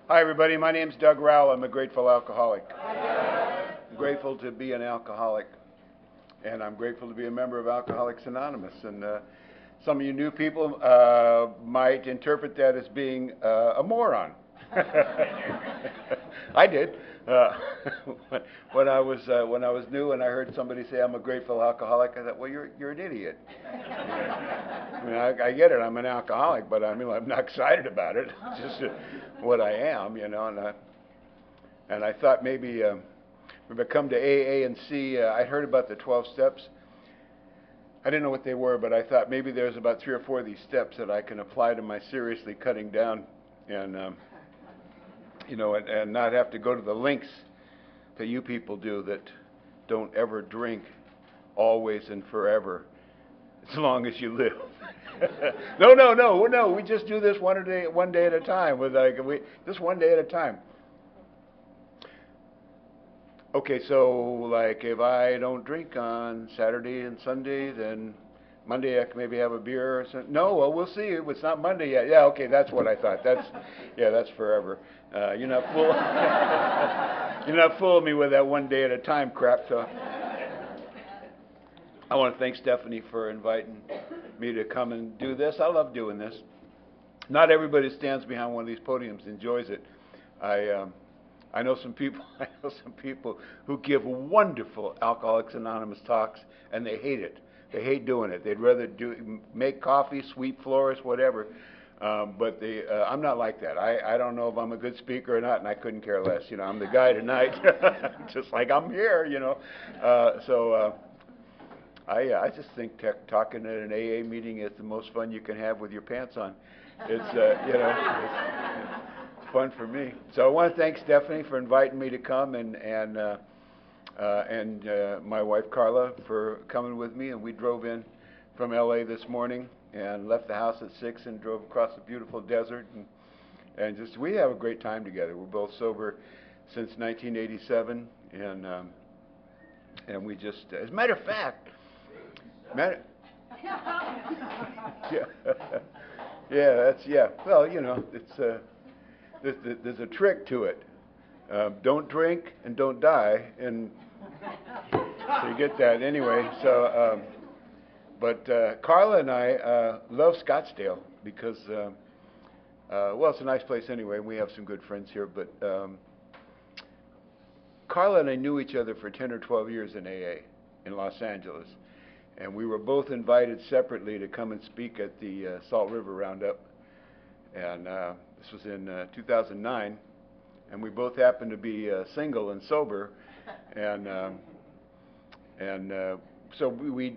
Hi, everybody. My name's Doug Rowell. I'm a grateful alcoholic. I'm grateful to be an alcoholic, and I'm grateful to be a member of Alcoholics Anonymous. And some of you new people might interpret that as being a moron. I did. When I was new and I heard somebody say I'm a grateful alcoholic, I thought, well, you're an idiot. I mean, I get it. I'm an alcoholic, but I mean, I'm not excited about it. It's just what I am, you know. And I thought maybe if I come to AA and see, I'd heard about the 12 steps. I didn't know what they were, but I thought maybe there's about 3 or 4 of these steps that I can apply to my seriously cutting down, and and not have to go to the lengths that you people do that don't ever drink always and forever, as long as you live. No. We just do this one day at a time. Just one day at a time. Okay, so like if I don't drink on Saturday and Sunday, then Monday I can maybe have a beer or something. No, well, we'll see. It's not Monday yet. Yeah, okay, that's what I thought. That's forever. You're not you're not fooling me with that one day at a time crap. So I want to thank Stephanie for inviting me to come and do this. I love doing this. Not everybody stands behind one of these podiums enjoys it. I know some people. I know some people who give wonderful Alcoholics Anonymous talks, and they hate it. They hate doing it. They'd rather make coffee, sweep floors, whatever. But I'm not like that. I don't know if I'm a good speaker or not, and I couldn't care less. You know, I'm the guy tonight, just like I'm here. You know, I just think talking at an AA meeting is the most fun you can have with your pants on. It's it's fun for me. So I want to thank Stephanie for inviting me to come, and my wife Carla for coming with me. And we drove in from LA this morning and left the house at 6 and drove across the beautiful desert, and just we have a great time together. We're both sober since 1987, and we just, as a matter of fact, well, you know, it's there's a trick to it. Don't drink and don't die, and so you get that anyway. So, but Carla and I love Scottsdale because, well, it's a nice place anyway. We have some good friends here, but Carla and I knew each other for 10 or 12 years in AA in Los Angeles, and we were both invited separately to come and speak at the Salt River Roundup, and this was in 2009. And we both happened to be single and sober, and so we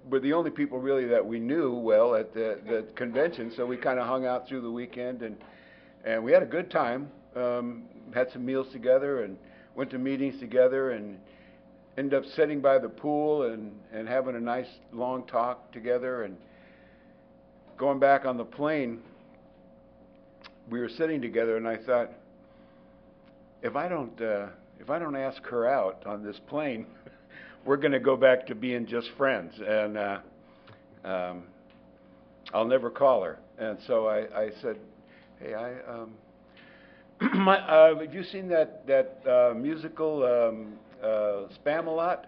were the only people really that we knew well at the convention. So we kind of hung out through the weekend, and we had a good time. Had some meals together and went to meetings together, and ended up sitting by the pool and having a nice long talk together. And going back on the plane, we were sitting together, and I thought, if I don't ask her out on this plane, we're going to go back to being just friends, and I'll never call her. And so I said, hey, have you seen that musical Spam-A-Lot?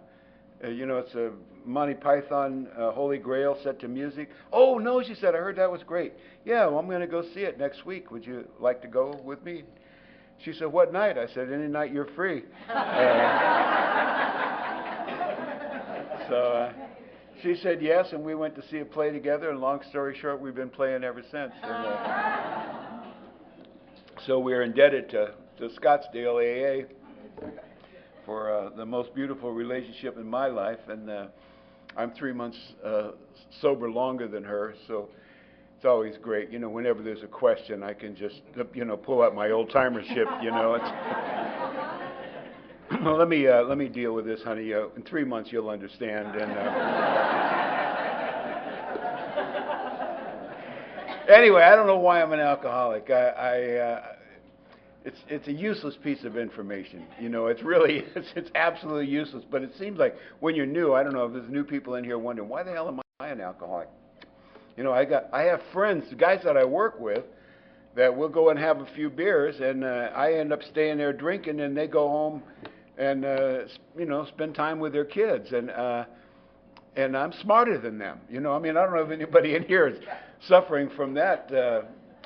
You know, it's a Monty Python Holy Grail set to music. Oh, no, she said, I heard that was great. Yeah, well, I'm going to go see it next week. Would you like to go with me? She said, what night? I said, any night you're free. So she said yes, and we went to see a play together, and long story short, we've been playing ever since. And, so we're indebted to Scottsdale AA for the most beautiful relationship in my life, and I'm 3 months sober longer than her, so it's always great. You know, whenever there's a question, I can just, pull out my old-timership, you know. Well, let me deal with this, honey. In 3 months, you'll understand. And anyway, I don't know why I'm an alcoholic. It's a useless piece of information. You know, it's really, it's absolutely useless. But it seems like when you're new, I don't know if there's new people in here wondering, why the hell am I an alcoholic? You know, I have friends, the guys that I work with, that we'll go and have a few beers, and I end up staying there drinking, and they go home and spend time with their kids, and I'm smarter than them. I mean, I don't know if anybody in here is suffering from that,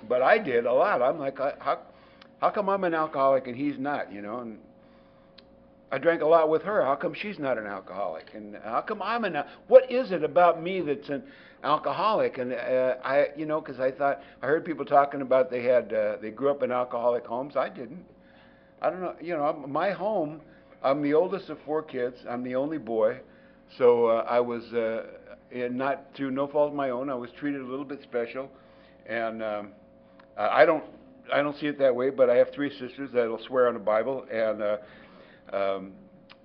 but I did a lot. I'm like, how come I'm an alcoholic and he's not? And I drank a lot with her. How come she's not an alcoholic? And how come I'm what is it about me that's an alcoholic? And because I thought, I heard people talking about they grew up in alcoholic homes. I didn't. I don't know. My home, I'm the oldest of 4 kids. I'm the only boy. So I was, not through no fault of my own, I was treated a little bit special. And I don't see it that way, but I have 3 sisters that'll swear on the Bible. And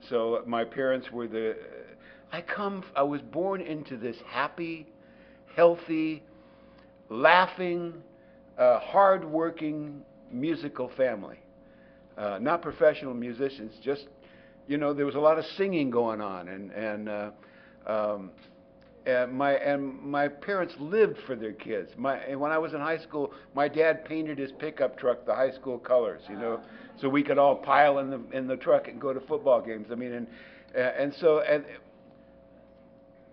so my parents were I was born into this happy, healthy, laughing, hard-working musical family. Not professional musicians, just, there was a lot of singing going on, and my parents lived for their kids. And when I was in high school, my dad painted his pickup truck the high school colors, so we could all pile in the truck and go to football games. I mean, so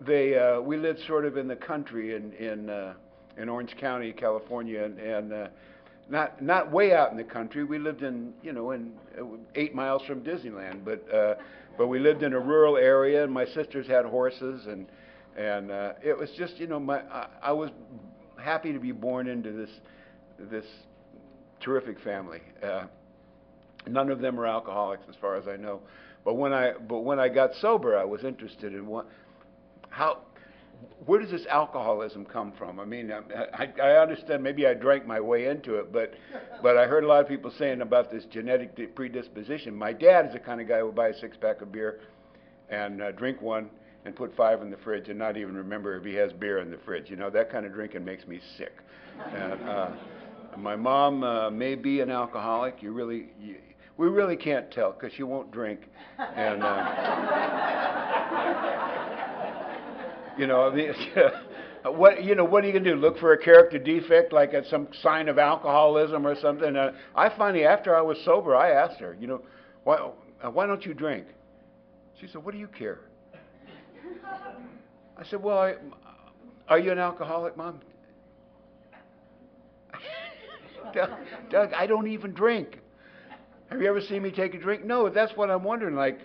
we lived sort of in the country in Orange County, California, and not way out in the country. We lived in 8 miles from Disneyland, but we lived in a rural area, and my sisters had horses, and it was just, I was happy to be born into this terrific family. None of them are alcoholics, as far as I know. But when I got sober, I was interested in where does this alcoholism come from? I mean, I understand maybe I drank my way into it, but I heard a lot of people saying about this genetic predisposition. My dad is the kind of guy who would buy a 6-pack of beer and drink one and put 5 in the fridge and not even remember if he has beer in the fridge. That kind of drinking makes me sick. And my mom may be an alcoholic. We really can't tell because she won't drink. And what are you going to do? Look for a character defect, like some sign of alcoholism or something? I finally, after I was sober, I asked her, why don't you drink? She said, what do you care? I said, well, are you an alcoholic, Mom? Doug, I don't even drink. Have you ever seen me take a drink? No, that's what I'm wondering. Like,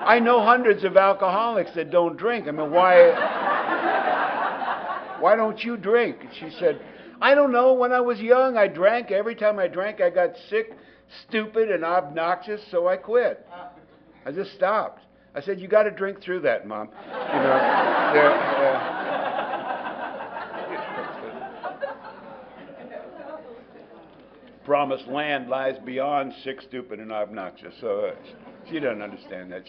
I know hundreds of alcoholics that don't drink. I mean, why don't you drink? She said, I don't know. When I was young, I drank. Every time I drank, I got sick, stupid, and obnoxious, so I quit. I just stopped. I said, you got to drink through that, Mom. Promised land lies beyond sick, stupid, and obnoxious. So she doesn't understand that.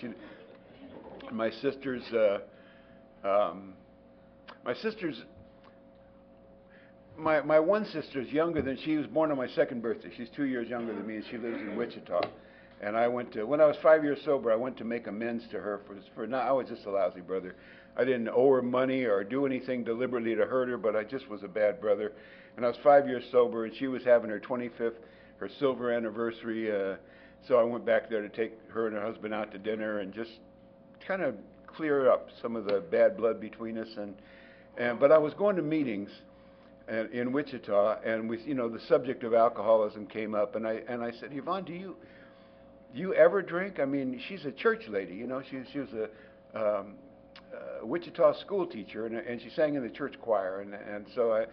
My sisters, my one sister is younger than she was born on my 2nd birthday. She's 2 years younger than me, and she lives in Wichita. And when I was 5 years sober, I went to make amends to her for not. I was just a lousy brother. I didn't owe her money or do anything deliberately to hurt her, but I just was a bad brother. And I was 5 years sober, and she was having her 25th, her silver anniversary. So I went back there to take her and her husband out to dinner and just kind of clear up some of the bad blood between us. But I was going to meetings in Wichita, and the subject of alcoholism came up, and I said, Yvonne, do you ever drink? I mean, she's a church lady, she was a Wichita school teacher, and she sang in the church choir, and so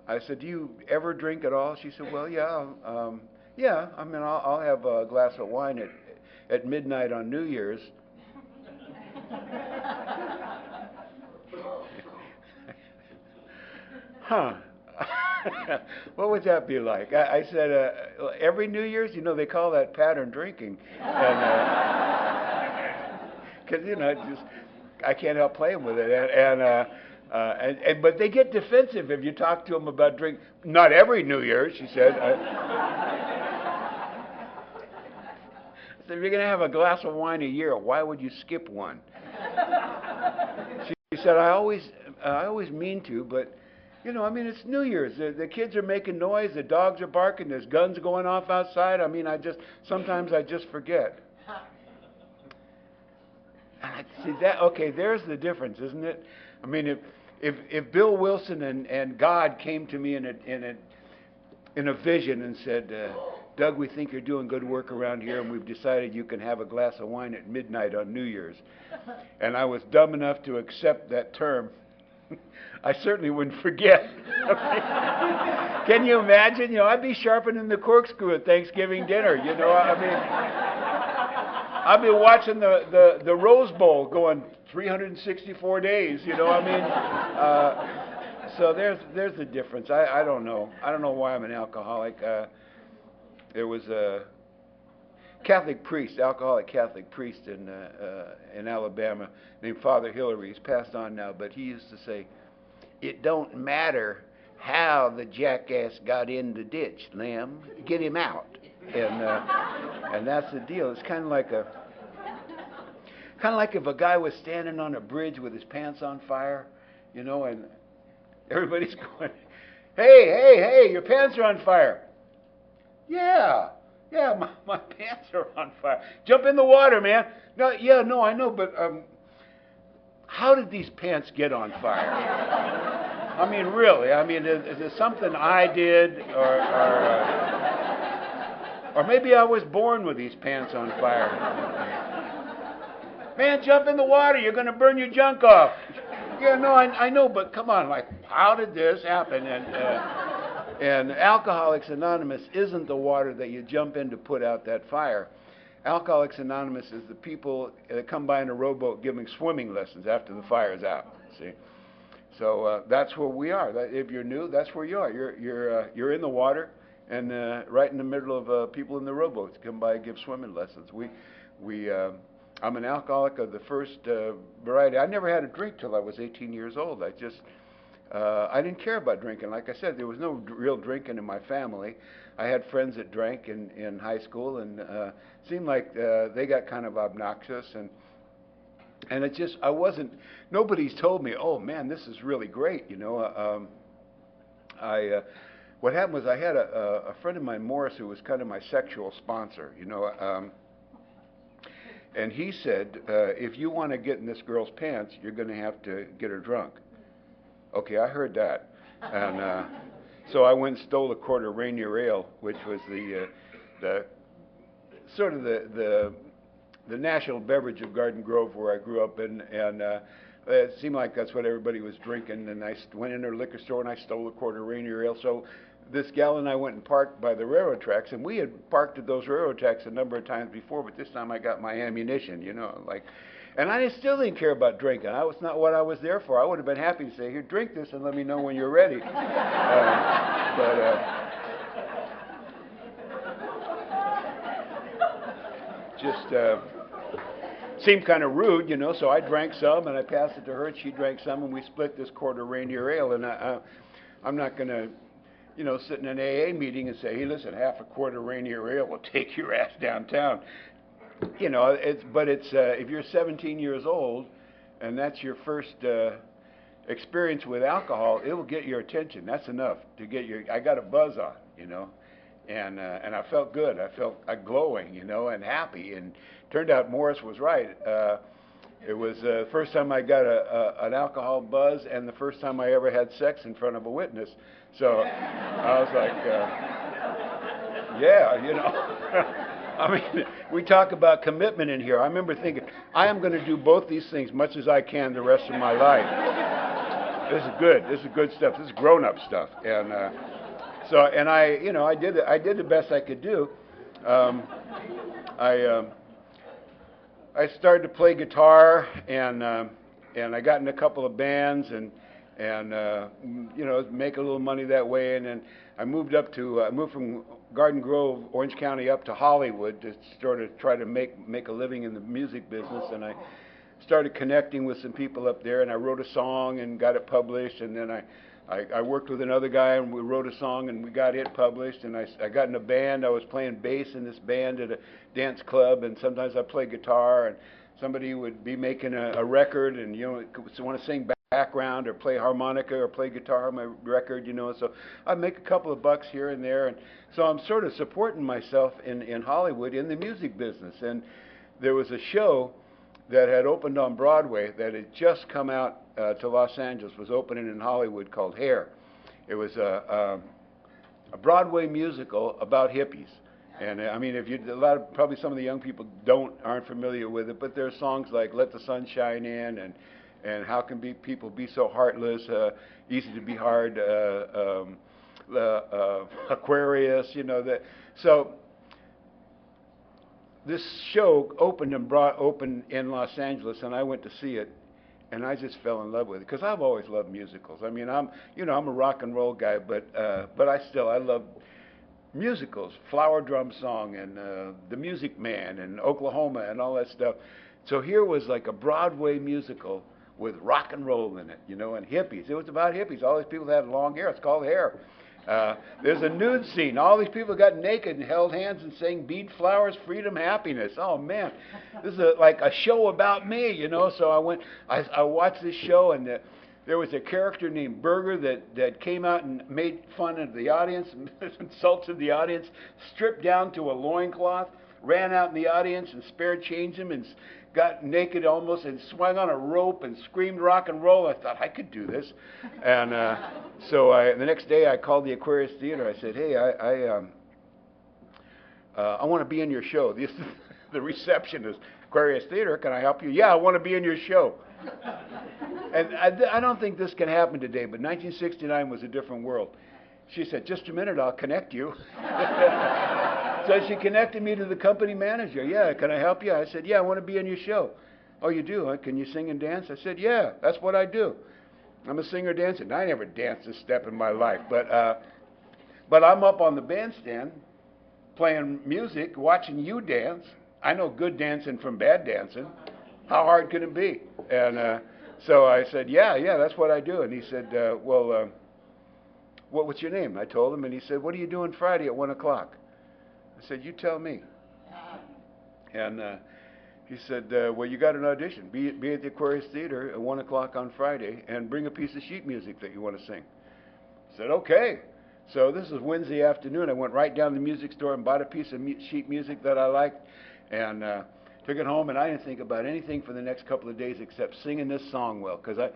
I said, do you ever drink at all? She said, well, yeah. Yeah, I mean, I'll have a glass of wine at midnight on New Year's. Huh. What would that be like? I said, every New Year's, they call that pattern drinking. Because, I can't help playing with it. But they get defensive if you talk to them about drink. Not every New Year's, she said. So if you're going to have a glass of wine a year, why would you skip one? She said, I always mean to, but You know, I mean, it's New Year's. The kids are making noise. The dogs are barking. There's guns going off outside. I mean, sometimes I just forget. And I see that. Okay, there's the difference, isn't it? I mean, if Bill Wilson and God came to me in a vision and said, Doug, we think you're doing good work around here, and we've decided you can have a glass of wine at midnight on New Year's, and I was dumb enough to accept that term, I certainly wouldn't forget. Can you imagine? You know, I'd be sharpening the corkscrew at Thanksgiving dinner. You know, I mean, I'd be watching the Rose Bowl going 364 days. You know, I mean, so there's the difference. I don't know. I don't know why I'm an alcoholic. There was a Catholic priest, alcoholic Catholic priest in Alabama named Father Hillary. He's passed on now, but he used to say, "It don't matter how the jackass got in the ditch, Lem. Get him out." And that's the deal. It's kind of like if a guy was standing on a bridge with his pants on fire, you know, and everybody's going, "Hey, your pants are on fire." Yeah, my pants are on fire. Jump in the water, man. No, I know, but how did these pants get on fire? I mean, really, I mean, is it something I did, or maybe I was born with these pants on fire? Man, jump in the water. You're going to burn your junk off. Yeah, no, I know, but come on, like, how did this happen? And Alcoholics Anonymous isn't the water that you jump in to put out that fire. Alcoholics Anonymous is the people that come by in a rowboat giving swimming lessons after the fire's out. See, so that's where we are. If you're new, that's where you are. You're in the water, and right in the middle of people in the rowboats come by and give swimming lessons. I'm an alcoholic of the first variety. I never had a drink till I was 18 years old. I didn't care about drinking. Like I said, there was no real drinking in my family. I had friends that drank in high school, and it seemed like they got kind of obnoxious, and it just, nobody's told me, oh man, this is really great, you know. What happened was I had a friend of mine, Morris, who was kind of my sexual sponsor, you know, and he said, if you want to get in this girl's pants, you're going to have to get her drunk. Okay, I heard that, and so I went and stole a quart of Rainier Ale, which was the sort of the national beverage of Garden Grove, where I grew up in, and it seemed like that's what everybody was drinking. And I went in their liquor store and I stole a quart of Rainier Ale. So this gal and I went and parked by the railroad tracks, and we had parked at those railroad tracks a number of times before, but this time I got my ammunition, you know, like. And I still didn't care about drinking. That was not what I was there for. I would have been happy to say, here, drink this and let me know when you're ready. Just seemed kind of rude, you know, so I drank some and I passed it to her, and she drank some, and we split this quart of Rainier Ale. And I'm not going to, you know, sit in an AA meeting and say, hey, listen, half a quart of Rainier Ale will take your ass downtown. You know, if you're 17 years old and that's your first experience with alcohol, it will get your attention. That's enough to get I got a buzz on, you know, and I felt good. I felt glowing, you know, and happy. And turned out Morris was right. It was the first time I got an alcohol buzz, and the first time I ever had sex in front of a witness. So I was like, yeah, you know. I mean, we talk about commitment in here. I remember thinking, I am going to do both these things much as I can the rest of my life. This is good. This is good stuff. This is grown-up stuff. And I did the best I could do. I started to play guitar, and I got in a couple of bands, and you know, make a little money that way. And then I moved from Garden Grove, Orange County, up to Hollywood to sort of try to make a living in the music business. And I started connecting with some people up there, and I wrote a song and got it published. And then I worked with another guy, and we wrote a song and we got it published. And I got in a band. I was playing bass in this band at a dance club, and sometimes I played guitar, and somebody would be making a record, and you know, want to sing back. background or play harmonica or play guitar on my record, so I make a couple of bucks here and there, and so I'm sort of supporting myself in Hollywood in the music business. And there was a show that had opened on Broadway that had just come out to Los Angeles, was opening in Hollywood, called Hair. It was a Broadway musical about hippies. And I mean, probably some of the young people aren't familiar with it, but there are songs like "Let the Sun Shine In" and "How Can People Be So Heartless," "Easy to Be Hard," "Aquarius," that. So this show opened in Los Angeles, and I went to see it, and I just fell in love with it because I've always loved musicals. I mean, I'm a rock and roll guy, but I love musicals, Flower Drum Song and The Music Man and Oklahoma and all that stuff. So here was like a Broadway musical with rock and roll in it, and hippies. It was about hippies. All these people had long hair. It's called Hair. There's a nude scene. All these people got naked and held hands and sang "Bead Flowers, Freedom, Happiness." Oh man, this is like a show about me, So I watched this show, and there was a character named Burger that came out and made fun of the audience, insulted the audience, stripped down to a loincloth, ran out in the audience and spare changed him, and got naked almost and swung on a rope and screamed rock and roll. I thought I could do this, and so the next day I called the Aquarius Theater. I said, "Hey, I want to be in your show." The receptionist, "Aquarius Theater, can I help you?" "Yeah, I want to be in your show." And I don't think this can happen today, but 1969 was a different world. She said, "Just a minute, I'll connect you." So she connected me to the company manager. "Yeah, can I help you?" I said, "Yeah, I want to be in your show." "Oh, you do, huh? Can you sing and dance?" I said, "Yeah, that's what I do. I'm a singer dancer." And I never danced a step in my life, but I'm up on the bandstand playing music, watching you dance. I know good dancing from bad dancing. How hard can it be? And so I said, yeah, that's what I do. And he said, well, what's your name? I told him, and he said, "What are you doing Friday at 1 o'clock?" I said, "You tell me." And he said, "Well, you got an audition. Be at the Aquarius Theater at 1 o'clock on Friday and bring a piece of sheet music that you want to sing." I said, "Okay." So this is Wednesday afternoon. I went right down to the music store and bought a piece of sheet music that I liked, and took it home, and I didn't think about anything for the next couple of days except singing this song well, because I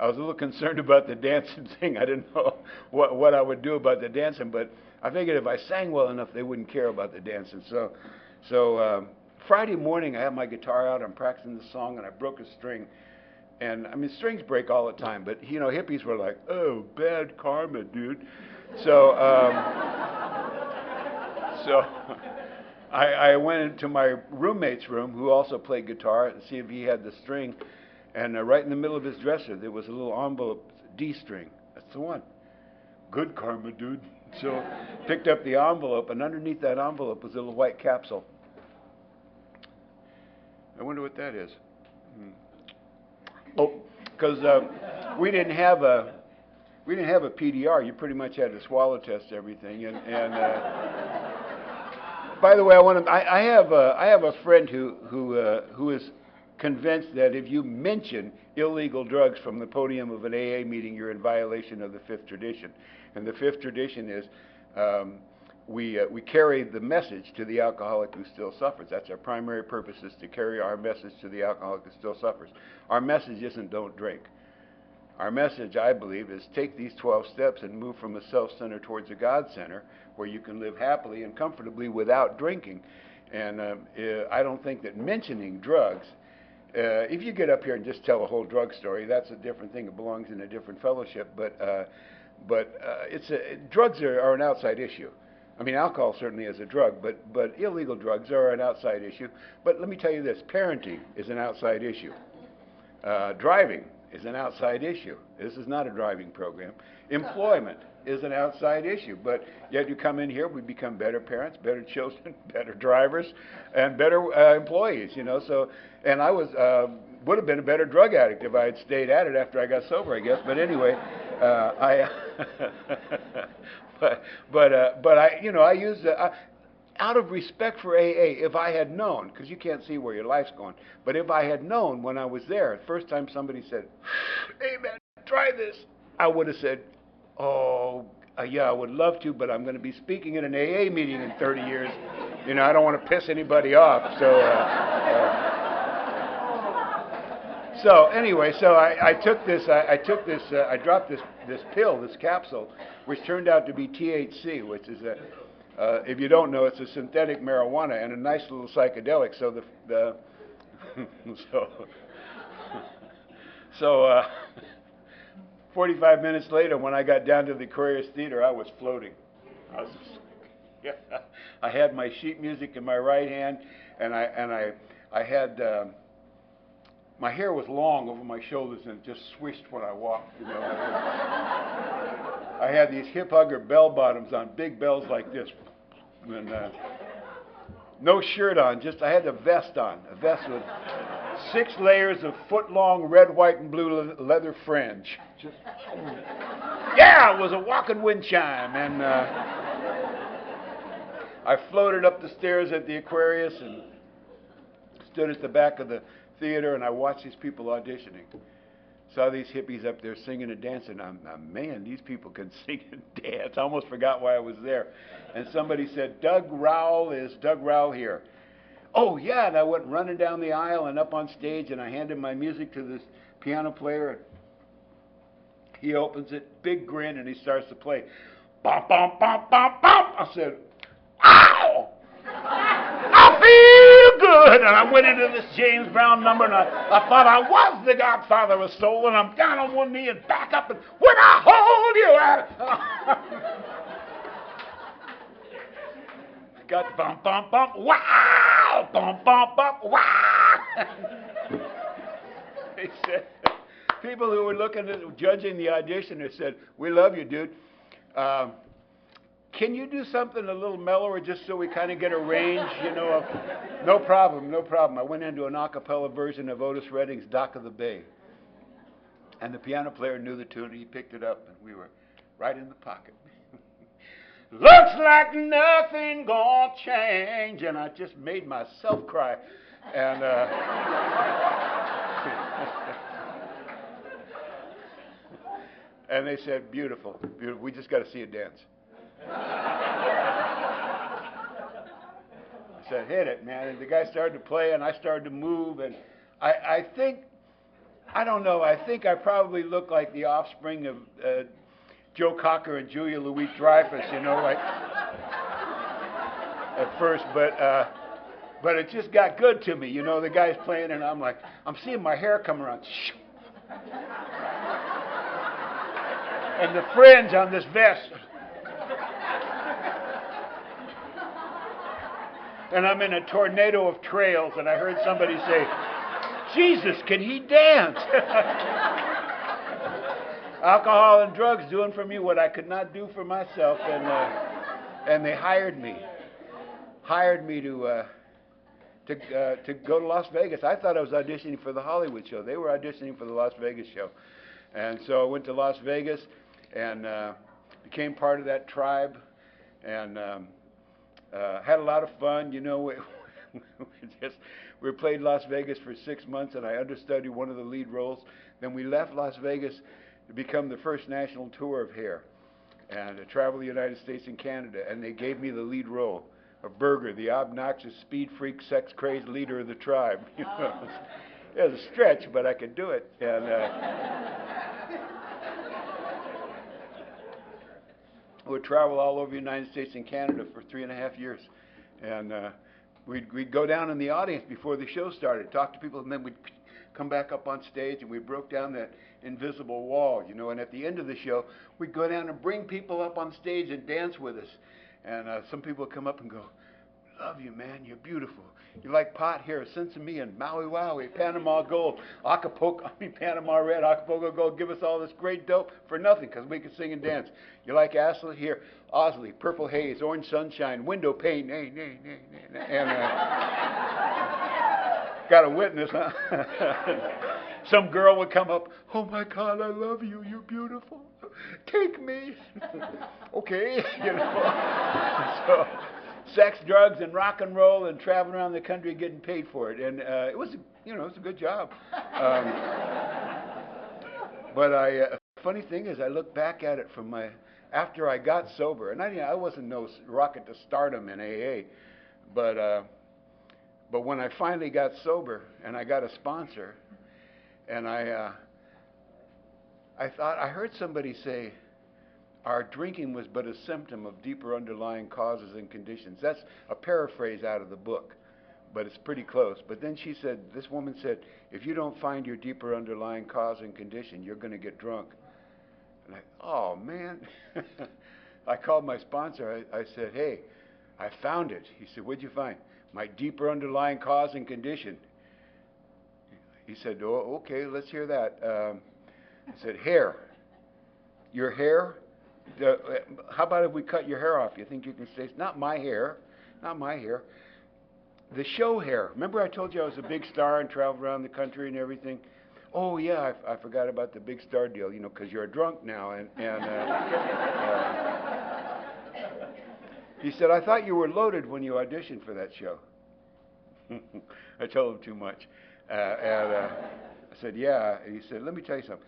was a little concerned about the dancing thing. I didn't know what I would do about the dancing, but I figured if I sang well enough, they wouldn't care about the dancing. So Friday morning, I had my guitar out. I'm practicing the song, and I broke a string. And I mean, strings break all the time, but hippies were like, "Oh, bad karma, dude." So I went into my roommate's room, who also played guitar, and see if he had the string. And right in the middle of his dresser, there was a little envelope, D string. That's the one. Good karma, dude. So picked up the envelope, and underneath that envelope was a little white capsule. I wonder what that is. Oh, because we didn't have a PDR. You pretty much had to swallow test everything. And by the way, I have a friend who is convinced that if you mention illegal drugs from the podium of an AA meeting, you're in violation of the fifth tradition. And the fifth tradition is we carry the message to the alcoholic who still suffers. That's our primary purpose, is to carry our message to the alcoholic who still suffers. Our message isn't don't drink. Our message, I believe, is take these 12 steps and move from a self-center towards a God-center, where you can live happily and comfortably without drinking. And I don't think that mentioning drugs, if you get up here and just tell a whole drug story, that's a different thing. It belongs in a different fellowship. But drugs are an outside issue. I mean, alcohol certainly is a drug, but illegal drugs are an outside issue. But let me tell you this: parenting is an outside issue. Driving is an outside issue. This is not a driving program. Employment is an outside issue. But yet you come in here, we become better parents, better children, better drivers, and better employees. So, and I would have been a better drug addict if I had stayed at it after I got sober, I guess. But anyway, but I use out of respect for AA, if I had known, because you can't see where your life's going, but if I had known when I was there, the first time somebody said, "Hey man, try this," I would have said, "Oh, yeah, I would love to, but I'm going to be speaking at an AA meeting in 30 years. You know, I don't want to piss anybody off." So anyway, so I took this, I dropped this pill, this capsule, which turned out to be THC, which is if you don't know, it's a synthetic marijuana and a nice little psychedelic. So so so 45 minutes later, when I got down to the Aquarius Theater, I was floating. I was just, yeah, I had my sheet music in my right hand, and I had. My hair was long over my shoulders and it just swished when I walked. You know, I had these hip hugger bell bottoms on, big bells like this, and no shirt on. Just I had a vest on, a vest with 6 layers of foot-long red, white, and blue leather fringe. Just, yeah, it was a walking wind chime, and I floated up the stairs at the Aquarius and stood at the back of the theater, and I watched these people auditioning. Saw these hippies up there singing and dancing. I'm man, these people can sing and dance. I almost forgot why I was there. And somebody said, Doug Rowell here? Oh yeah, and I went running down the aisle and up on stage, and I handed my music to this piano player. He opens it, big grin, and he starts to play. Bum, bum, bum, bum, bum. I said, ow! I feel good, and I went into this James Brown number, and I thought I was the Godfather of Soul, and I'm down on one knee and back up, and when I hold you, got bum bum bum, wow, bum bum bum, wow. They said, people who were looking at judging the auditioner said, "We love you, dude. Can you do something a little mellower just so we kind of get a range, you know?" No problem, no problem. I went into an a cappella version of Otis Redding's Dock of the Bay. And the piano player knew the tune, and he picked it up, and we were right in the pocket. Looks like nothing gonna change, and I just made myself cry. And and they said, beautiful, beautiful. We just got to see you dance. I said, hit it, man. And the guy started to play, and I started to move, and I think, I don't know, I think I probably look like the offspring of Joe Cocker and Julia Louis-Dreyfus, you know, like at first, but it just got good to me, you know. The guy's playing, and I'm like, I'm seeing my hair come around, and the fringe on this vest. And I'm in a tornado of trails, and I heard somebody say, Jesus, can he dance? Alcohol and drugs doing for me what I could not do for myself, and they hired me to go to Las Vegas. I thought I was auditioning for the Hollywood show. They were auditioning for the Las Vegas show. And so I went to Las Vegas and became part of that tribe, and had a lot of fun. You know, we played Las Vegas for 6 months, and I understudied one of the lead roles. Then we left Las Vegas to become the first national tour of Hair, and to travel the United States and Canada. And they gave me the lead role of Berger, the obnoxious, speed freak, sex-crazed leader of the tribe. You know, it was a stretch, but I could do it. And would travel all over the United States and Canada for 3.5 years. And we'd go down in the audience before the show started, talk to people, and then we'd come back up on stage, and we broke down that invisible wall, you know. And at the end of the show, we'd go down and bring people up on stage and dance with us. And some people would come up and go, love you, man, you're beautiful. You like pot? Here, send some me and Maui Wowie, Panama Gold, Panama Red, Acapulco Gold. Give us all this great dope for nothing because we can sing and dance. You like Ashley? Here, Osley, Purple Haze, Orange Sunshine, Window Pane, nay, nay, nay, nay. And got a witness, huh? Some girl would come up, oh my God, I love you, you're beautiful. Take me. Okay, you know. sex, drugs, and rock and roll, and traveling around the country getting paid for it. And it was, it was a good job. But funny thing is, I look back at it from after I got sober, and I wasn't no rocket to stardom in AA, but when I finally got sober and I got a sponsor, and I thought I heard somebody say, our drinking was but a symptom of deeper underlying causes and conditions. That's a paraphrase out of the book, but it's pretty close. But then this woman said, if you don't find your deeper underlying cause and condition, you're going to get drunk. And oh man. I called my sponsor. I said, hey, I found it. He said, what'd you find? My deeper underlying cause and condition. He said, oh, okay, let's hear that. I said, hair. Your hair? How about if we cut your hair off? You think you can stay? Not my hair. Not my hair. The show hair. Remember I told you I was a big star and traveled around the country and everything? Oh, yeah, I forgot about the big star deal, because you're a drunk now. And he said, I thought you were loaded when you auditioned for that show. I told him too much. I said, yeah. And he said, let me tell you something.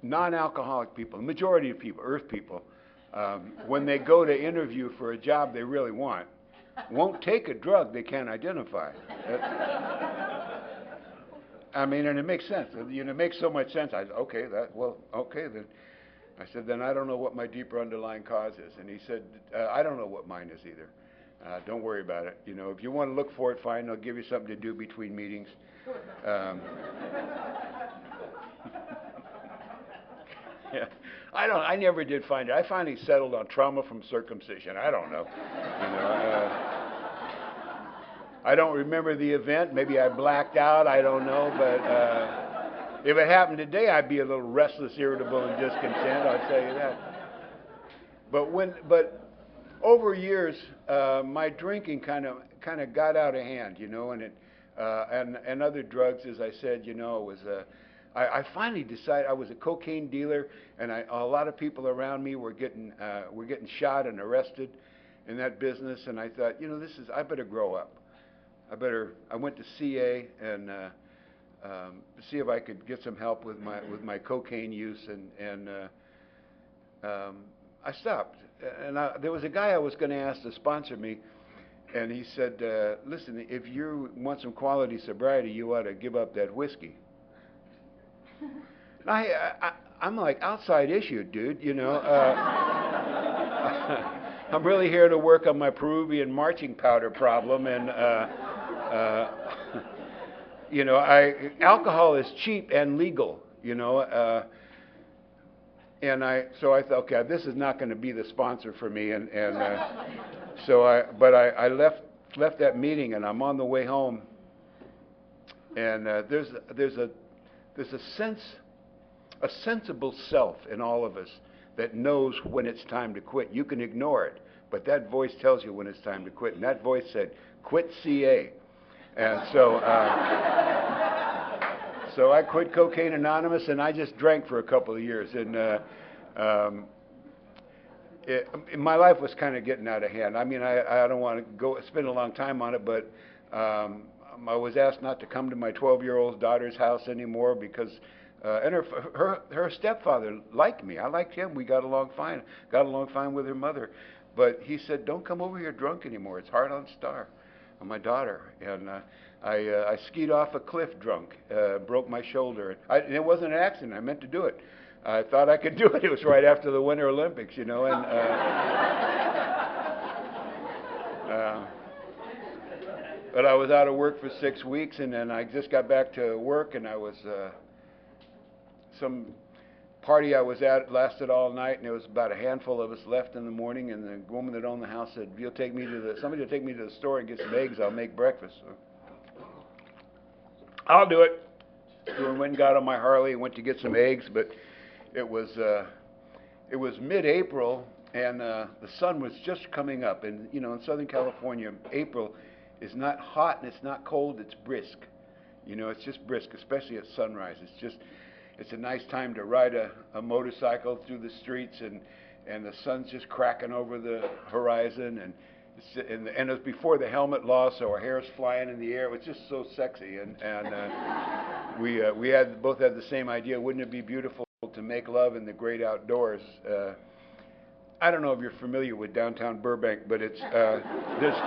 Non-alcoholic people, the majority of people, earth people, when they go to interview for a job they really want, won't take a drug they can't identify. And it makes sense. It makes so much sense. I said, okay, then. I said, then I don't know what my deeper underlying cause is. And he said, I don't know what mine is either. Don't worry about it. If you want to look for it, fine. I'll give you something to do between meetings. Yeah. I never did find it. I finally settled on trauma from circumcision. I don't know. I don't remember the event. Maybe I blacked out. I don't know. But if it happened today, I'd be a little restless, irritable, and discontent. I'll tell you that. But over years, my drinking kind of got out of hand, and it and other drugs, as I said, was. I finally decided I was a cocaine dealer, and a lot of people around me were getting shot and arrested in that business, and I thought, I better grow up. I went to CA and see if I could get some help with my cocaine use, and I stopped. And there was a guy I was going to ask to sponsor me, and he said, listen, if you want some quality sobriety, you ought to give up that whiskey. I'm like, outside issue, dude, I'm really here to work on my Peruvian marching powder problem, and alcohol is cheap and legal, and so I thought, okay, this is not going to be the sponsor for me, and so I left that meeting, and I'm on the way home, and there's a sensible self in all of us that knows when it's time to quit. You can ignore it, but that voice tells you when it's time to quit. And that voice said, quit CA. And so so I quit Cocaine Anonymous, and I just drank for a couple of years. And my life was kind of getting out of hand. I don't want to spend a long time on it, but I was asked not to come to my 12-year-old daughter's house anymore because, and her stepfather liked me. I liked him. We got along fine. Got along fine with her mother, but he said, "Don't come over here drunk anymore. It's hard on Star, on my daughter." And I skied off a cliff drunk, broke my shoulder. And it wasn't an accident. I meant to do it. I thought I could do it. It was right after the Winter Olympics, and. But I was out of work for 6 weeks, and then I just got back to work, and I was some party I was at lasted all night, and there was about a handful of us left in the morning, and the woman that owned the house said, somebody will take me to the store and get some eggs, I'll make breakfast. So, I'll do it. So I went and got on my Harley and went to get some eggs, but it was mid-April, and the sun was just coming up, and in Southern California, April is not hot and it's not cold, it's brisk. It's just brisk, especially at sunrise. It's a nice time to ride a motorcycle through the streets, and and the sun's just cracking over the horizon, and it was before the helmet law, so our hair's flying in the air. It was just so sexy, and we both had the same idea. Wouldn't it be beautiful to make love in the great outdoors? I don't know if you're familiar with downtown Burbank, but it's there's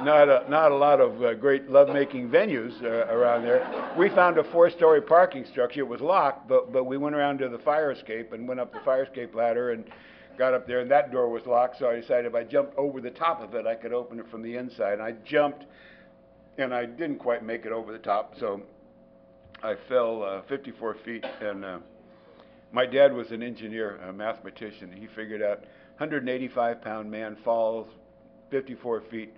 not a lot of great lovemaking venues around there. We found a 4-story parking structure. It was locked, but we went around to the fire escape and went up the fire escape ladder and got up there, and that door was locked. So I decided if I jumped over the top of it, I could open it from the inside. And I jumped, and I didn't quite make it over the top, so I fell 54 feet. And my dad was an engineer, a mathematician. He figured out 185-pound man falls 54 feet.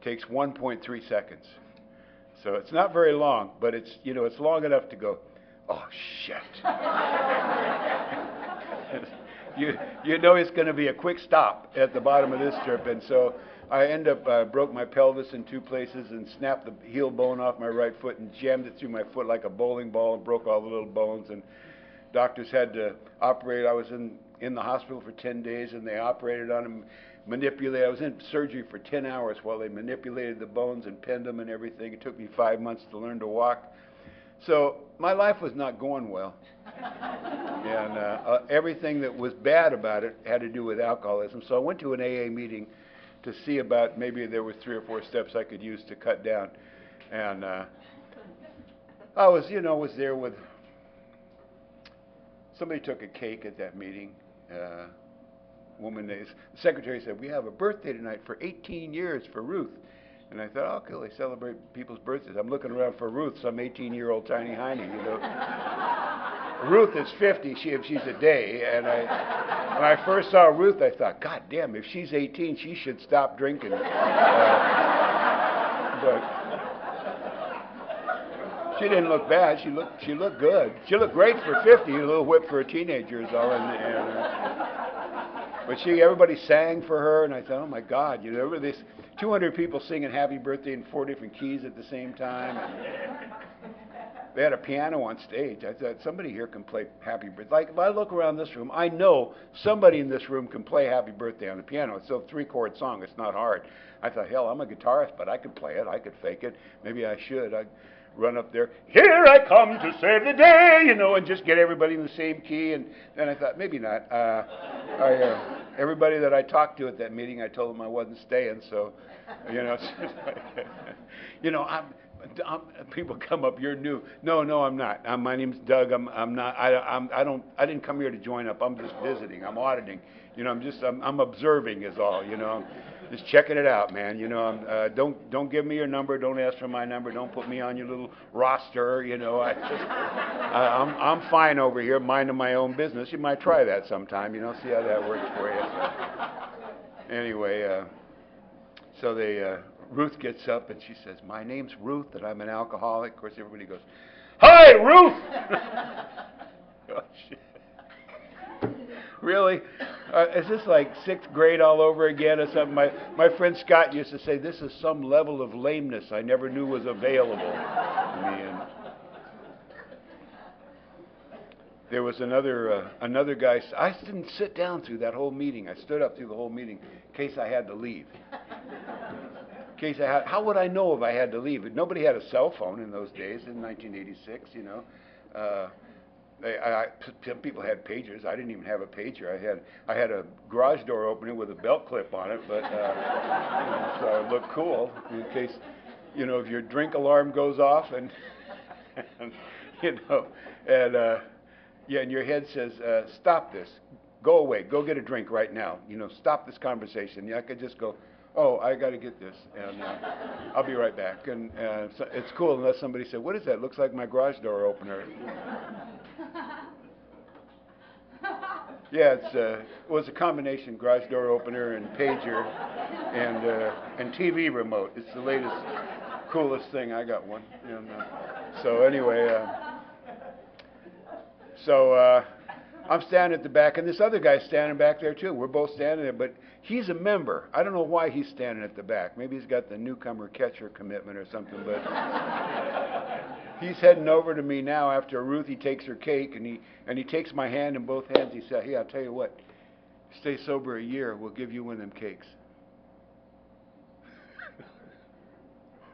Takes 1.3 seconds. So it's not very long, but it's long enough to go, oh shit. you know it's going to be a quick stop at the bottom of this strip, and so I broke my pelvis in 2 places and snapped the heel bone off my right foot and jammed it through my foot like a bowling ball and broke all the little bones, and doctors had to operate. I was in the hospital for 10 days, and they operated on him. I was in surgery for 10 hours while they manipulated the bones and pinned them and everything. It took me 5 months to learn to walk. So my life was not going well. And everything that was bad about it had to do with alcoholism. So I went to an AA meeting to see about maybe there were 3 or 4 steps I could use to cut down. And I was there with, somebody took a cake at that meeting. Woman, the secretary said, we have a birthday tonight for 18 years for Ruth. And I thought, oh, cool, they celebrate people's birthdays. I'm looking around for Ruth, some 18-year-old tiny hiney, Ruth is 50 if she's a day. And when I first saw Ruth, I thought, God damn, if she's 18, she should stop drinking. But she didn't look bad. She looked good. She looked great for 50, a little whip for a teenager is all. But everybody sang for her, and I thought, oh my God, there were these 200 people singing Happy Birthday in 4 different keys at the same time. And they had a piano on stage. I thought, somebody here can play Happy Birthday. Like, if I look around this room, I know somebody in this room can play Happy Birthday on the piano. It's a 3-chord song. It's not hard. I thought, hell, I'm a guitarist, but I could play it. I could fake it. Maybe I should. I'd run up there, here I come to save the day, and just get everybody in the same key. And then I thought, maybe not. Everybody that I talked to at that meeting, I told them I wasn't staying. So, people come up, you're new. No, I'm not. My name's Doug. I'm not. I didn't come here to join up. I'm just visiting. I'm auditing. I'm observing is all. Just checking it out, man. Don't give me your number. Don't ask for my number. Don't put me on your little roster. I'm fine over here, minding my own business. You might try that sometime. See how that works for you. So, anyway, Ruth gets up and she says, "My name's Ruth, and I'm an alcoholic." Of course, everybody goes, "Hi, Ruth." Oh, shit. Really? Is this like 6th grade all over again or something? My friend Scott used to say, this is some level of lameness I never knew was available to me. And there was another guy. I didn't sit down through that whole meeting. I stood up through the whole meeting in case I had to leave. How would I know if I had to leave? Nobody had a cell phone in those days in 1986, Some people had pagers. I didn't even have a pager. I had a garage door opener with a belt clip on it, but so it looked cool in case if your drink alarm goes off and your head says stop this, go away, go get a drink right now. Stop this conversation. I could just go, oh, I got to get this, and I'll be right back. And so it's cool unless somebody said, what is that? Looks like my garage door opener. Yeah, it was a combination garage door opener and pager and TV remote. It's the latest, coolest thing. I got one. So anyway, I'm standing at the back, and this other guy's standing back there too. We're both standing there, but he's a member. I don't know why he's standing at the back. Maybe he's got the newcomer catcher commitment or something, but He's heading over to me now after Ruthie takes her cake, and he takes my hand in both hands. He said, "Hey, I'll tell you what. Stay sober a year. We'll give you one of them cakes."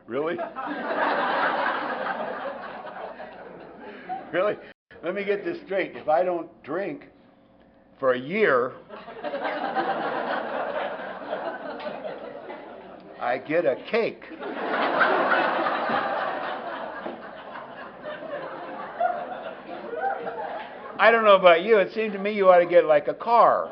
Really? Really? Let me get this straight. If I don't drink for a year, I get a cake. I don't know about you. It seemed to me you ought to get like a car.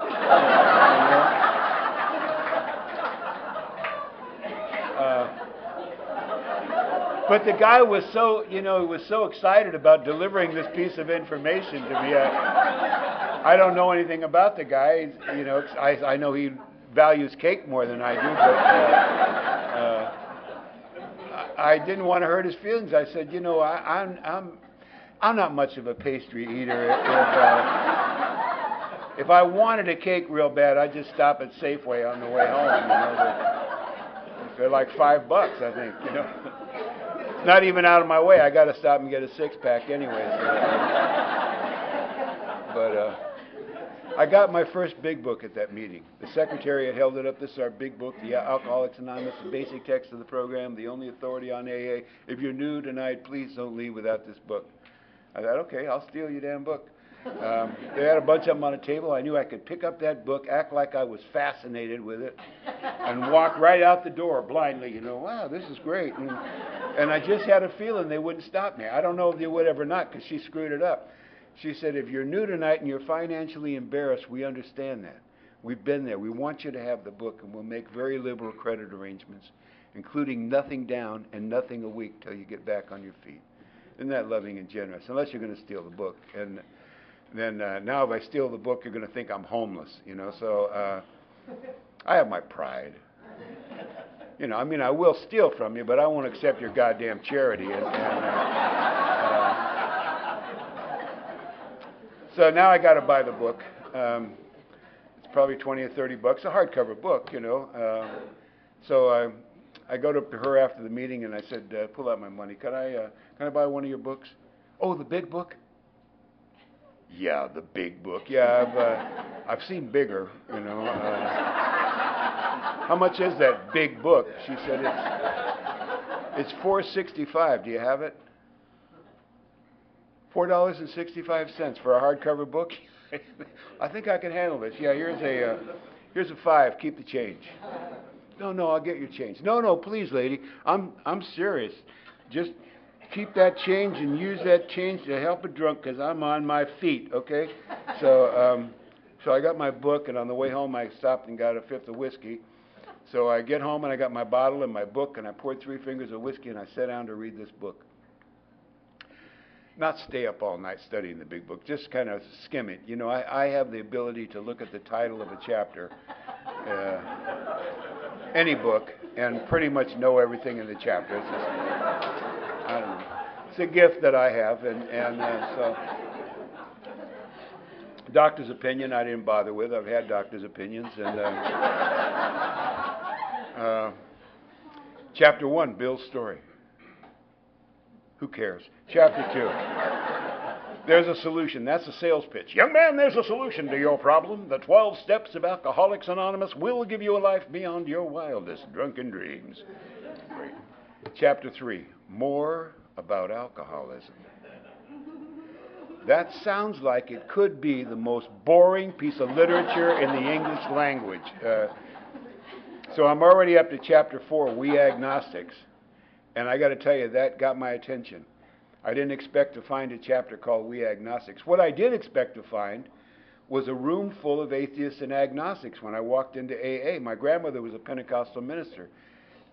But the guy was so, he was so excited about delivering this piece of information to me. I don't know anything about the guy. I know he values cake more than I do, but I didn't want to hurt his feelings. I said, I'm not much of a pastry eater. If I wanted a cake real bad, I'd just stop at Safeway on the way home. They're like $5, I think. It's not even out of my way. I got to stop and get a 6-pack anyway. But I got my first big book at that meeting. The secretary had held it up. This is our big book, the Alcoholics Anonymous, the basic text of the program, the only authority on AA. If you're new tonight, please don't leave without this book. I thought, okay, I'll steal your damn book. They had a bunch of them on a table. I knew I could pick up that book, act like I was fascinated with it, and walk right out the door blindly, wow, this is great. And I just had a feeling they wouldn't stop me. I don't know if they would ever not, because she screwed it up. She said, if you're new tonight and you're financially embarrassed, we understand that. We've been there. We want you to have the book, and we'll make very liberal credit arrangements, including nothing down and nothing a week till you get back on your feet. Isn't that loving and generous? Unless you're going to steal the book. And then now if I steal the book, you're going to think I'm homeless, So I have my pride. I will steal from you, but I won't accept your goddamn charity. So now I got to buy the book. It's probably $20 or $30, a hardcover book, So I go to her after the meeting and I said, pull out my money. Can I buy one of your books? Oh, the big book? Yeah, the big book. Yeah, I've seen bigger, How much is that big book? She said, it's $4.65. Do you have it? $4.65 for a hardcover book? I think I can handle this. Yeah, here's a $5. Keep the change. No, I'll get your change. No, please, lady. I'm serious. Just keep that change and use that change to help a drunk, because I'm on my feet, okay? So I got my book, and on the way home I stopped and got a fifth of whiskey. So I get home and I got my bottle and my book, and I poured 3 fingers of whiskey and I sat down to read this book. Not stay up all night studying the big book, just kind of skim it. I have the ability to look at the title of a chapter, any book, and pretty much know everything in the chapter. It's just, I don't know. It's a gift that I have, and so doctor's opinion I didn't bother with. I've had doctor's opinions, and chapter 1, Bill's story. Who cares? Chapter 2. There's a solution. That's a sales pitch. Young man, there's a solution to your problem. The 12 steps of Alcoholics Anonymous will give you a life beyond your wildest drunken dreams. Great. Chapter 3. More about alcoholism. That sounds like it could be the most boring piece of literature in the English language. So I'm already up to chapter 4, We Agnostics. And I got to tell you, that got my attention. I didn't expect to find a chapter called We Agnostics. What I did expect to find was a room full of atheists and agnostics when I walked into AA. My grandmother was a Pentecostal minister,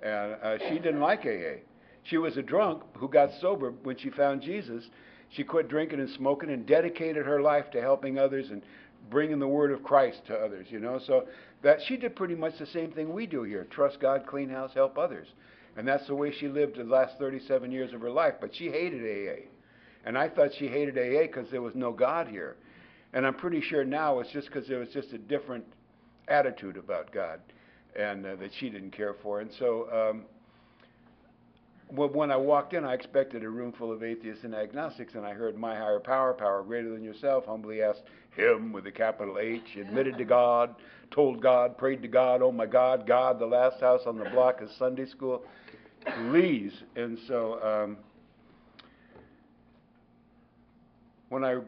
and she didn't like AA. She was a drunk who got sober when she found Jesus. She quit drinking and smoking and dedicated her life to helping others and bringing the word of Christ to others, So that she did pretty much the same thing we do here. Trust God, clean house, help others. And that's the way she lived the last 37 years of her life. But she hated AA. And I thought she hated AA because there was no God here. And I'm pretty sure now it's just because there was just a different attitude about God and that she didn't care for. And so well, when I walked in, I expected a room full of atheists and agnostics, and I heard my higher power, power greater than yourself, humbly asked him with a capital H, admitted to God, told God, prayed to God, oh my God, God, the last house on the block is Sunday school. Please. And so when I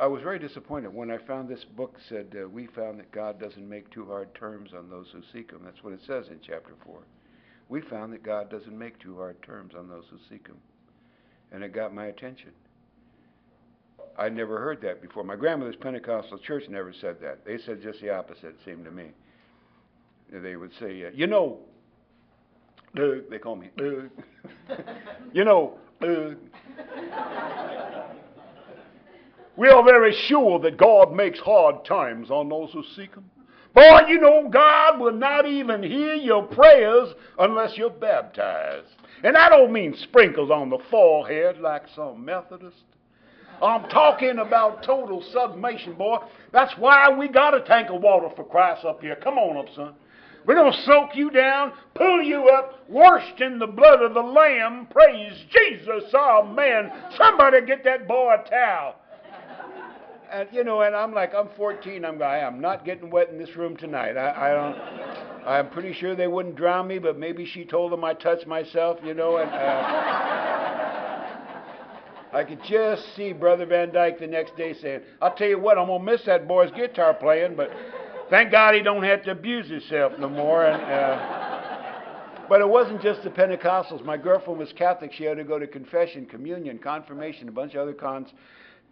was very disappointed when I found this book said, we found that God doesn't make too hard terms on those who seek him. That's what it says in chapter 4. We found that God doesn't make too hard terms on those who seek him. And it got my attention. I'd never heard that before. My grandmother's Pentecostal church never said that. They said just the opposite, it seemed to me. They would say, you know, Doug, they call me Doug. You know, Doug, we are very sure that God makes hard times on those who seek him. Boy, you know, God will not even hear your prayers unless you're baptized. And I don't mean sprinkled on the forehead like some Methodist. I'm talking about total submersion, boy. That's why we got a tank of water for Christ up here. Come on up, son. We're going to soak you down, pull you up, washed in the blood of the Lamb. Praise Jesus, amen. Somebody get that boy a towel. And, you know, and I'm like, I'm 14. I'm not getting wet in this room tonight. I'm pretty sure they wouldn't drown me, but maybe she told them I touched myself, you know. And I could just see Brother Van Dyke the next day saying, I'll tell you what, I'm going to miss that boy's guitar playing, but thank God he don't have to abuse himself no more. And but it wasn't just the Pentecostals. My girlfriend was Catholic. She had to go to confession, communion, confirmation, a bunch of other cons,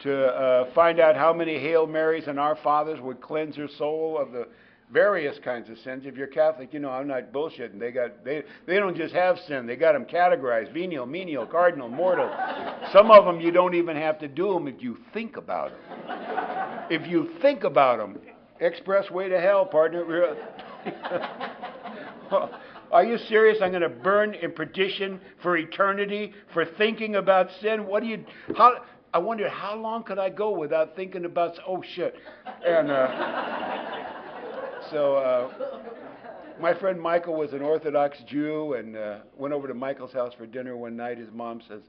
to find out how many Hail Marys and Our Fathers would cleanse her soul of the various kinds of sins. If you're Catholic, you know I'm not bullshitting. They don't just have sin. They got them categorized: venial, menial, cardinal, mortal. Some of them you don't even have to do them if you think about them. If you think about them, express way to hell, partner. Are you serious? I'm going to burn in perdition for eternity for thinking about sin? I wondered how long could I go without thinking about, oh shit. And so my friend Michael was an Orthodox Jew, and went over to Michael's house for dinner one night. His mom says,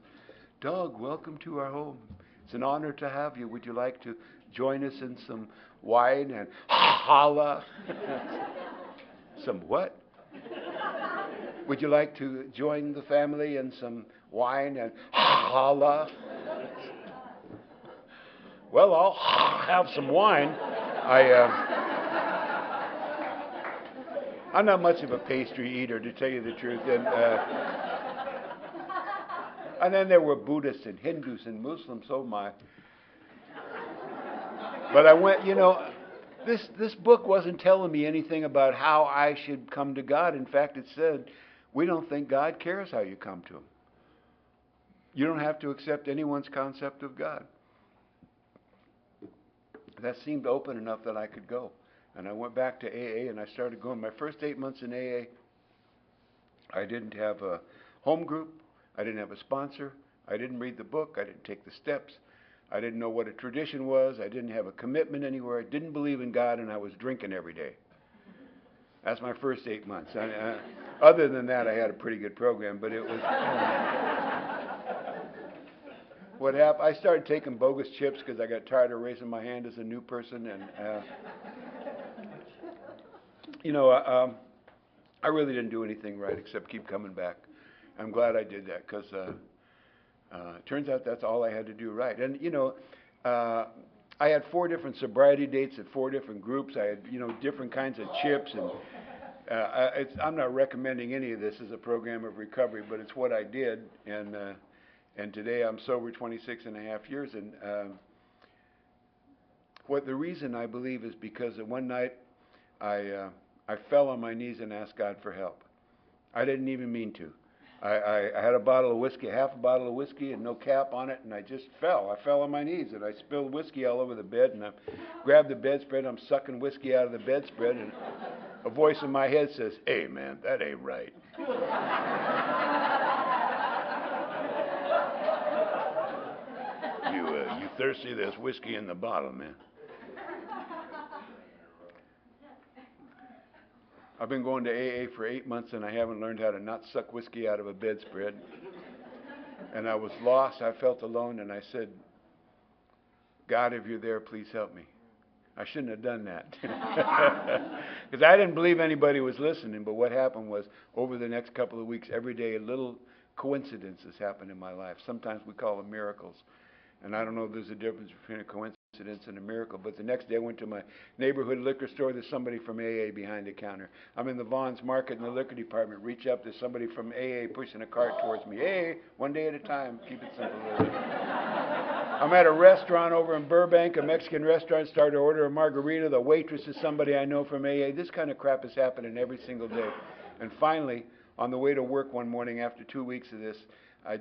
Doug, welcome to our home. It's an honor to have you. Would you like to join us in some wine and challah? Some what? Would you like to join the family in some wine and challah? Well, I'll have some wine. I'm not much of a pastry eater, to tell you the truth. And then there were Buddhists and Hindus and Muslims, oh my. But I went, you know, this book wasn't telling me anything about how I should come to God. In fact, it said, we don't think God cares how you come to him. You don't have to accept anyone's concept of God. That seemed open enough that I could go. And I went back to AA and I started going. My first 8 months in AA, I didn't have a home group. I didn't have a sponsor. I didn't read the book. I didn't take the steps. I didn't know what a tradition was. I didn't have a commitment anywhere. I didn't believe in God, and I was drinking every day. That's my first 8 months. Other than that, I had a pretty good program, but it was... What happened? I started taking bogus chips because I got tired of raising my hand as a new person, and I really didn't do anything right except keep coming back. I'm glad I did that because it turns out that's all I had to do right. And I had 4 different sobriety dates at 4 different groups. I had different kinds of chips, and I'm not recommending any of this as a program of recovery, but it's what I did, and today I'm sober 26 and a half years. And the reason I believe is because one night I fell on my knees and asked God for help. I didn't even mean to. I had a bottle of whiskey, half a bottle of whiskey and no cap on it, and I just fell. I fell on my knees, and I spilled whiskey all over the bed, and I grabbed the bedspread, and I'm sucking whiskey out of the bedspread, and a voice in my head says, hey, man, that ain't right. You thirsty? There's whiskey in the bottle, man. I've been going to AA for 8 months, and I haven't learned how to not suck whiskey out of a bedspread. And I was lost. I felt alone, and I said, God, if you're there, please help me. I shouldn't have done that. Because I didn't believe anybody was listening. But what happened was, over the next couple of weeks, every day, little coincidences happened in my life. Sometimes we call them miracles. And I don't know if there's a difference between a coincidence and a miracle. But the next day, I went to my neighborhood liquor store. There's somebody from AA behind the counter. I'm in the Vaughn's Market in the liquor department. Reach up, there's somebody from AA pushing a cart towards me. AA, one day at a time. Keep it simple. I'm at a restaurant over in Burbank, a Mexican restaurant, started to order a margarita. The waitress is somebody I know from AA. This kind of crap is happening every single day. And finally, on the way to work one morning after 2 weeks of this, I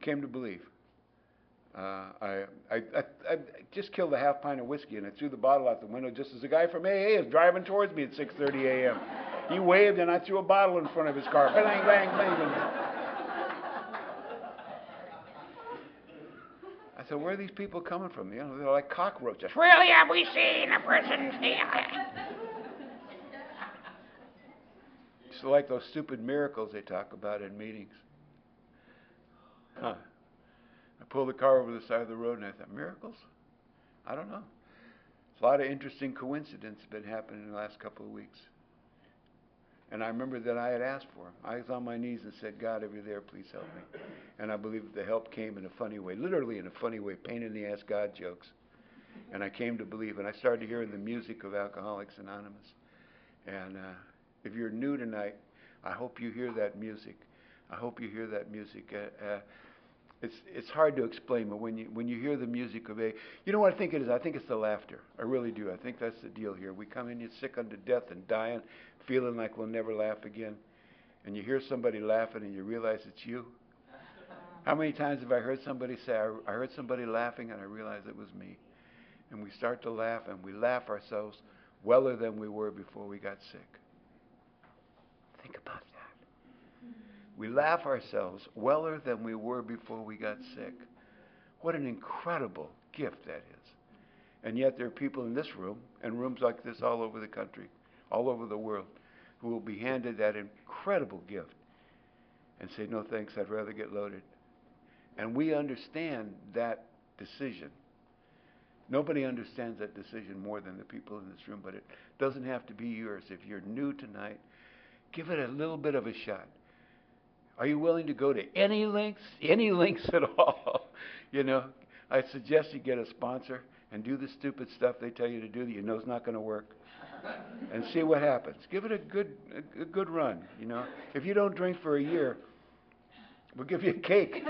came to believe. I just killed a half pint of whiskey, and I threw the bottle out the window just as a guy from AA is driving towards me at 6:30 a.m. He waved, and I threw a bottle in front of his car. Bang, bang, bang, bang. I said, where are these people coming from? You know, they're like cockroaches. Really, have we seen a person? It's like those stupid miracles they talk about in meetings. Huh. I pulled the car over the side of the road, and I thought, miracles? I don't know. There's a lot of interesting coincidences been happening in the last couple of weeks. And I remember that I had asked for him. I was on my knees and said, God, if you're there, please help me. And I believe that the help came in a funny way, literally in a funny way, pain in the ass God jokes. And I came to believe, and I started hearing the music of Alcoholics Anonymous. And if you're new tonight, I hope you hear that music. I hope you hear that music. It's hard to explain, but when you hear the music of you know what I think it is? I think it's the laughter. I really do. I think that's the deal here. We come in here sick unto death and dying, feeling like we'll never laugh again. And you hear somebody laughing and you realize it's you. How many times have I heard somebody say, I heard somebody laughing and I realized it was me. And we start to laugh, and we laugh ourselves weller than we were before we got sick. Think about that. We laugh ourselves weller than we were before we got sick. What an incredible gift that is. And yet there are people in this room, and rooms like this all over the country, all over the world, who will be handed that incredible gift and say, no thanks, I'd rather get loaded. And we understand that decision. Nobody understands that decision more than the people in this room, but it doesn't have to be yours. If you're new tonight, give it a little bit of a shot. Are you willing to go to any lengths at all? You know, I suggest you get a sponsor and do the stupid stuff they tell you to do that you know is not going to work, and see what happens. Give it a good run. You know, if you don't drink for a year, we'll give you a cake.